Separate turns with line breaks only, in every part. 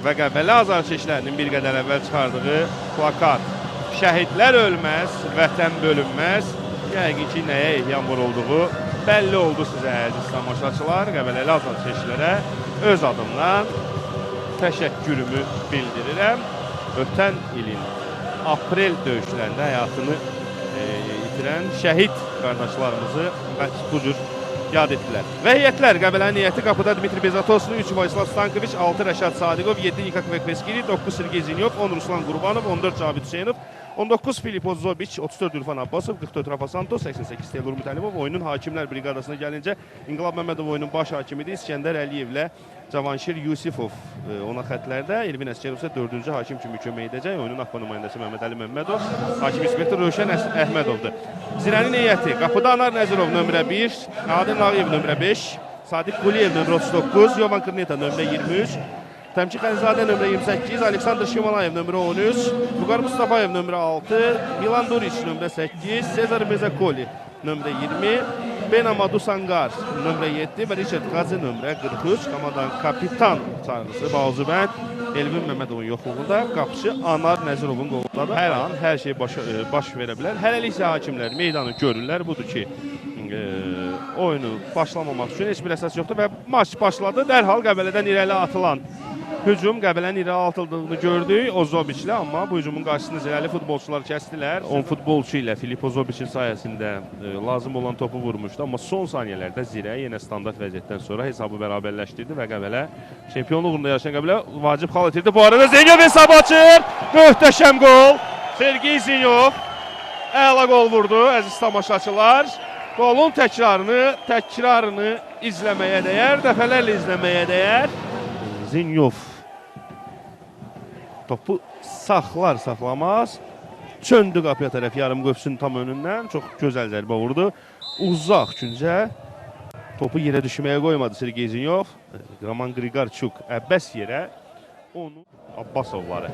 və Qəbələ azarkeşlərinin bir qədər əvvəl çıxardığı plakat "Şəhidlər ölməz, vətən bölünməz" yəqin ki, nəyə ehyan vurulduğu bəlli oldu sizə əziz tamaşaçılar. Qəbələli azarkeşlərə öz adımdan təşəkkürümü bildirirəm. Ötən ilin aprel döyüşlərində həyatını itirən şəhid qardaşlarımızı bu cür yad etdilər. Və heyətlər Qəbələnin heyəti qapıda Dmitri Bezatoslu, 3 Vayslav Stankoviç, 6 Rəşad Sadiqov, 7 Nikak Vekveskiri, 9 Sergey Zinyov, 10 Ruslan Qurbanov, 14 Cavid Hüseynov, 19 Filip Ozobiç, 34 Ürfan Abbasov, 44 Rafa Santos, 88 Teylur Mütəlimov. Oyunun hakimlər briqadasına gəlincə İnqilab Məmmədov oyunun baş hakimidir. İskəndər Əliyevlə Cavanşir Yusifov ona xətlərdə. Elvin Əsgərov isə 4-cü hakim kimi kömək edəcək. Oyunun AFFA nümayəndəsi Məhəmməd Əli Məmmədov, hakim inspektor Rövşən Əhmədovdur. Zirənin heyəti qapıda Anar Nəzirov nömrə 1, Adil Nağıyev nömrə 5, Sadiq Quliyev nömrə 39, Yovan Kırneta nömrə 23, Təmki Xəlizadə nömrə 28, Aleksandr Şimalayev nömrə 13, Vüqar Mustafayev nömrə 6, Milan Duriç nömrə 8, Sezar Bezakoli nömrə 20, Ben Amadou Sangar nömrə 7 və Richard Qazi nömrə 43. Komandanın kapitan çağrısı Balcıbənd Elvin Məmmədovun yoxluğunda qapıcı Anar Nəzirovun qolundadır. Hər an hər şey baş verə bilər. Hələlik isə hakimlər meydanı görürlər. Budur ki, oyunu başlamamaq üçün heç bir əsas yoxdur və maç başladı. Dərhal Qəbələdən irəli atılan hücum, Qəbələnin irəli atıldığını gördük Ozobiçlə, amma bu hücumun qarşısını zirəli futbolçular kəsdilər. 10 futbolçu ilə Filip Ozobiçin sayəsində lazım olan topu vurmuşdu, amma son saniyələrdə Zirə yenə standart vəziyyətdən sonra hesabı bərabərləşdirdi və Qəbələ çempionluq uğrunda yarışan Qəbələ vacib xal itirdi. Bu arada Zinyov hesabı açır. Möhtəşəm qol. Sergey Zinyov əla qol vurdu əziz tamaşaçılar. Qolun təkrarını izləməyə dəyər, dəfələrlə izləməyə dəyər. Zinyov topu saxlamaz. Çöndü qapıya tərəf yarım qövsün tam önündən. Çox gözəl zərbə vurdu. Uzaq küncə topu yerə düşməyə qoymadı Sergey Zinyov. Roman Grigarchuk əbəs yerə onu Abbasovları.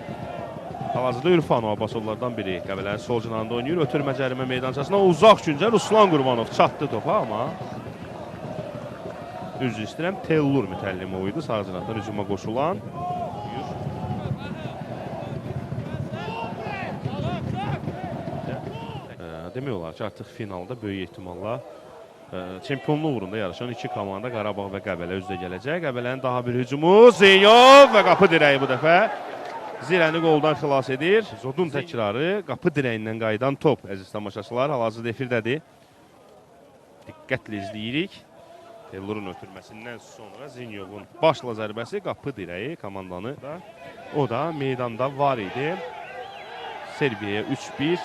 Hal-hazırda Ürfanov Abbasovlardan biri Qəbələnin sol cinahında oynayır. Ötürmə cərimə meydançasına uzaq küncə Ruslan Qurbanov çatdı topa, amma üzr istəyirəm, Teylur Mütəllimov idi sağ cinahdan hücuma qoşulan. Demək olar ki, artıq finalda böyük ehtimalla çempionluq uğrunda yarışan iki komanda Qarabağ və Qəbələ üzrə gələcək. Qəbələnin daha bir hücumu Zinyov və qapı dirəyi bu dəfə Zirəni qoldan xilas edir. Zodun təkrarı, qapı dirəyindən qayıdan top əziz tamaşaçılar hal-hazırda efirdədir. Diqqətlə izləyirik. Teylurun ötürməsindən sonra Zinyovun başla zərbəsi qapı dirəyi komandanı da o da meydanda var idi. Serbiyaya 3-1.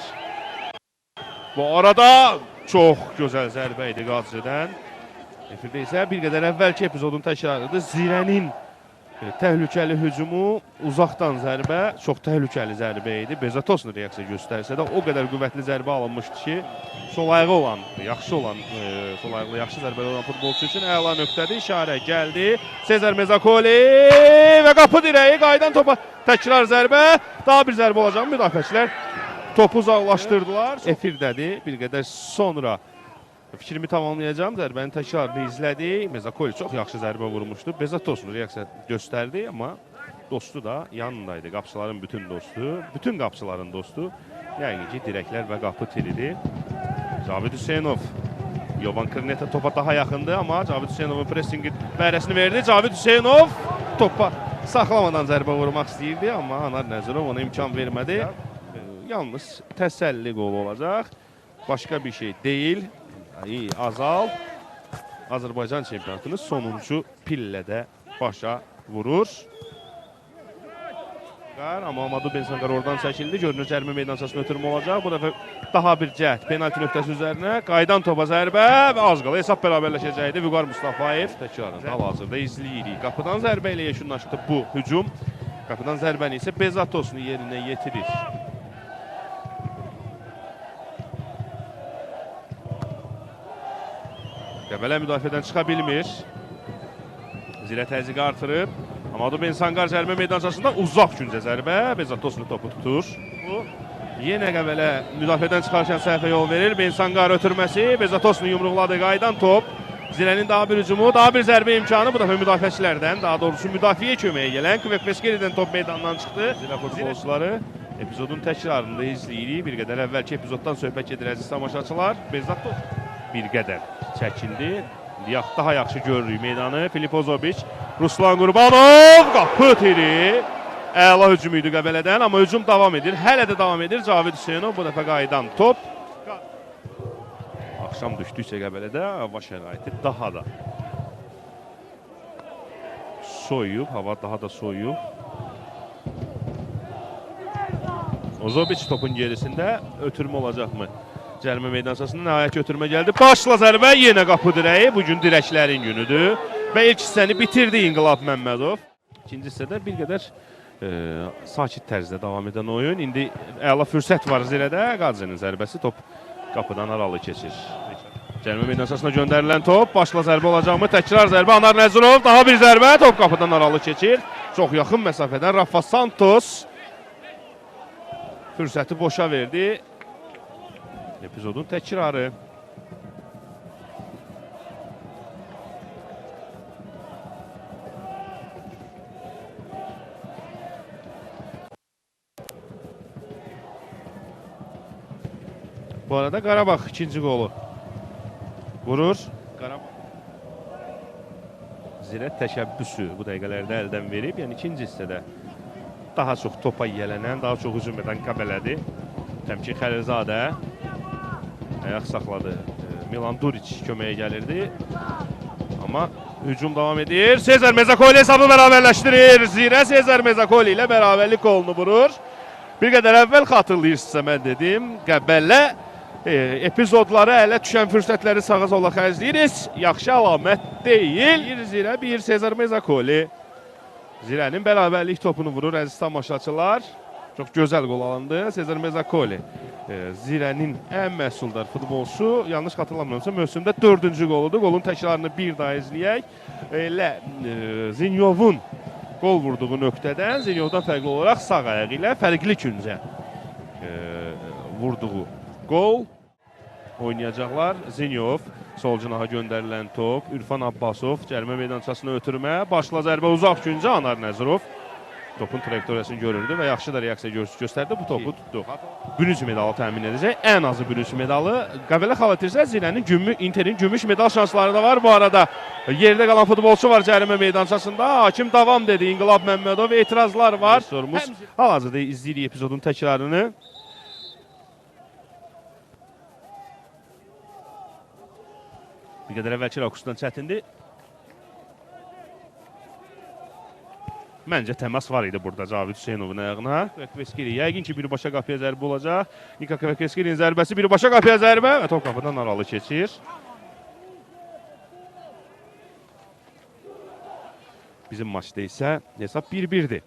Bu arada çox gözəl zərbə idi Qazidən. Efirdə isə bir qədər əvvəlki epizodun təkrarıdır. Zirənin təhlükəli hücumu, uzaqdan zərbə, çox təhlükəli zərbə idi. Bezatoslu reaksiya göstərsə də o qədər qüvvətli zərbə alınmışdı ki, sol ayağı olan, sol ayaqlı yaxşı zərbəli olan futbolçu üçün əla nöqtədir. İşarə gəldi. Sezar Bezakoli və qapı dirəyi qayıdan topa təkrar zərbə. Daha bir zərbə olacaq. Müdafiəçilər topu uzaqlaşdırdılar. Efirdədir. Bir qədər sonra fikrimi tamamlayacağım. Zərbənin təkrarını izlədik. Bezakoli çox yaxşı zərbə vurmuşdu. Bezatoslu reaksiya göstərdi, amma dostu da yanındaydı. Qapçıların bütün dostu, bütün qapçıların dostu. Yəni ki, dirəklər və qapı tilidir. Cavid Hüseynov. Yovan Kırneta topa daha yaxındır, amma Cavid Hüseynovun pressingi bəhrəsini verdi. Cavid Hüseynov topa saxlamadan zərbə vurmaq istəyirdi, amma Anar Nəzirov ona imkan vermədi. Yalnız təsəlli qolu olacaq. Başqa bir şey deyil. Azal Azərbaycan çempionatını sonuncu pillədə başa vurur. Amma Amadou Bensangar oradan çəkildi. Görünür cərimə meydançasına ötürmə olacaq. Bu dəfə daha bir cəhd. Penalti nöqtəsi üzərinə. Qaydan topa zərbə və az qala hesab bərabərləşəcəkdi. Vüqar Mustafayev təkrarında hal-hazırda izləyirik. Qapıdan zərbə ilə yekunlaşdı bu hücum. Qapıdan zərbəni isə Bezatoslu yerinə yetirir. Qəbələ müdafiədən çıxa bilmir. Zirə təzyiqi artırıb. Amadou Bensangar cərimə meydançasında uzaq küncə zərbə. Bezatoslu topu tutur. Yenə Qəbələ müdafiədən çıxarkən səhvə yol verir. Bensangar ötürməsi. Bezatoslu yumruqladı. Qaydan top. Zirənin daha bir hücumu, daha bir zərbə imkanı. Bu dəfə müdafiəçilərdən, daha doğrusu müdafiəyə köməyə gələn Kvekveskeridən top meydandan çıxdı. Zirə futbolçuları epizodun təkrarında izləyirik. Bir qədər əvvəlki epizoddan söhbət gedir əziz tamaşaçılar. Bezzatov bir qədər çəkildi. Daha yaxşı görürük meydanı. Filip Ozoviç, Ruslan Qurbanov, qapı tiri. Əla hücum idi Qəbələdən, amma hücum davam edir. Hələ də davam edir. Cavid Hüseynov bu dəfə qayıdan top. Axşam düşdükcə Qəbələdə hava şəraiti daha da soyuyub, hava daha da soyuyub. Ozoviç topun gerisində ötürmə olacaqmı? Cərimə meydansasında nəhayət ötürmə gəldi. Başla zərbə, yenə qapı dirəyi. Bugün dirəklərin günüdür. Və ilk hissəni bitirdi İnqilab Məmmədov. İkinci hissədə bir qədər sakit tərzdə davam edən oyun. İndi əla fürsət var Zirədə. Qadzinin zərbəsi top qapıdan aralı keçir. Cərimə meydansasına göndərilən top. Başla zərbə olacaqmı? Təkrar zərbə. Anar Nəzirov. Daha bir zərbə. Top qapıdan aralı keçir. Çox yaxın məsafədən Rafa Santos fürsəti boşa verdi. Epizodun təkrarı. Bu arada Qarabağ ikinci qolu vurur. Zirə təşəbbüsü bu dəqiqələrdə əldən verib. Yəni ikinci hissədə daha çox topa yiyələnən, daha çox hücum edən Qəbələdir. Təmkin Xəlilzadə ayaq saxladı. Milan Duric köməyə gəlirdi. Amma hücum davam edir. Sezar Mezakoli hesabı bərabərləşdirir. Zirə Sezar Mezakoli ilə bərabərlik qolunu vurur. Bir qədər əvvəl xatırlayırsınızsa mən dedim. Qəbələ epizodları ələ düşən fürsətləri sağa sola xərcləyirik. Yaxşı əlamət deyil. Zirə bir Sezar Mezakoli. Zirənin bərabərlik topunu vurur əziz tamaşaçılar. Çox gözəl qol alındı. Sezar Mezakoli Zirənin ən məhsuldar futbolçusu. Yanlış xatırlamıramsa mövsümdə 4-cü qoludur. Qolun təkrarını bir daha izləyək. Elə Zinyovun qol vurduğu nöqtədən Zinyovdan fərqli olaraq sağ ayağı ilə fərqli küncə vurduğu qol oynayacaqlar. Zinyov sol cinaha göndərilən top. Ürfan Abbasov cərimə meydançasına ötürmə. Başla zərbə uzaq küncə Anar Nəzirov. Topun trajektoriyasını görürdü və yaxşı da reaksiya göstərdi. Bu topu tutdu. Bürünc medalı təmin edəcək. Ən azı bürünc medalı. Qəbələ xalatirsə Zirənin, Interin gümüş medal şansları da var. Bu arada yerdə qalan futbolçu var cərimə meydançasında. Hakim davam dedi. İnqilab Məmmədov etirazlar var. Sorumuz hal-hazırda izləyirik epizodun təkrarını. Bir qədər əvvəlki rakursdan çətindir. Məncə təmas var idi burada Cavid Hüseynovun ayağına. Kvekveskeri yəqin ki birbaşa qapıya zərbə olacaq. Nika Kvekveskerinin zərbəsi birbaşa qapıya zərbə və top qapıdan aralı keçir. Bizim maçda isə hesab 1-1'dir.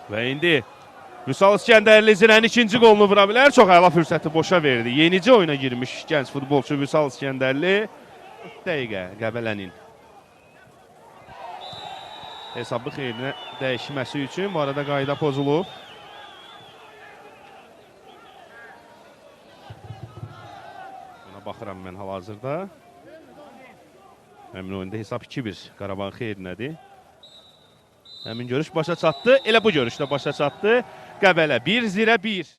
Və indi Vüsal İskəndərli Zirənin ikinci qolunu vura bilər. Çox əla fürsəti boşa verdi. Yenicə oyuna girmiş gənc futbolçu Vüsal İskəndərli. 4 dəqiqə Qəbələnin hesabı xeyrinə dəyişməsi üçün bu arada qayda pozulub. Buna baxıram mən hal-hazırda. Həmin oyunda hesab 2-1 Qarabağın xeyrinədir. Həmin görüş başa çatdı. Elə bu görüşdə başa çatdı. Qəbələ 1, Zirə 1.